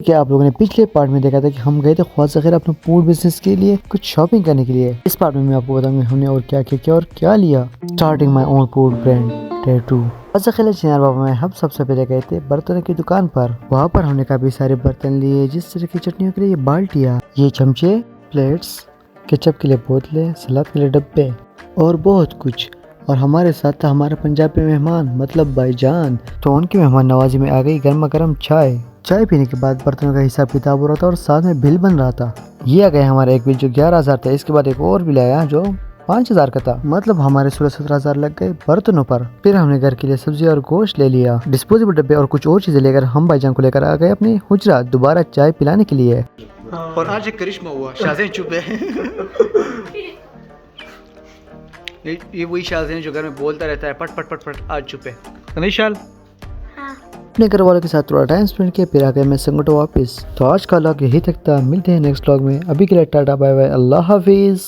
क्या आप लोगों ने पिछले पार्ट में देखा था कि हम गए थे ख्वाजा खैर अपने फूड बिजनेस के लिए कुछ शॉपिंग करने के लिए। इस पार्ट में मैं आपको बताऊंगा हमने और क्या क्या किया और क्या लिया। Starting my own food brand tattoo. Khwaja Khair Chinar बाबा में हम सबसे पहले गए थे बर्तनों की दुकान पर। वहाँ पर हमने काफी सारे बर्तन लिए, जिस तरह की चटनियों के लिए ये बाल्टियाँ, ये चमचे, प्लेट्स, केचप के लिए बोतलें, सलाद के लिए डब्बे और बहुत कुछ। और हमारे साथ था हमारा पंजाबी मेहमान मतलब भाईजान। तो उनकी मेहमान नवाजी में आ गई गर्मा गर्म चाय। चाय पीने के बाद बर्तनों का हिसाब किताब हो रहा था और साथ में बिल बन रहा था। ये आ गया हमारा एक बिल जो 11,000 था। इसके बाद एक और बिल आया जो 5,000 का था। मतलब हमारे 16-17,000 लग गए बर्तनों पर। फिर हमने घर के लिए सब्जी और गोश्त ले लिया, डिस्पोजेबल डब्बे और कुछ और चीजें लेकर हम भाईजान को लेकर आ गए अपनी हुजरा दोबारा चाय पिलाने के लिए। और आज एक करिश्मा हुआ, शाज़ेन चुप है। ये वही शाज़ेन जो घर में बोलता रहता है पट पट पट पट, आज चुप है। नहीं शाल? हाँ। अपने घर वालों के साथ थोड़ा टाइम स्पेंड किया, फिर आ गए मैं संगठो वापस। तो आज का व्लॉग यही तक था, मिलते हैं नेक्स्ट व्लॉग में। अभी के लिए टाटा बाय बाय, अल्लाह हाफिज।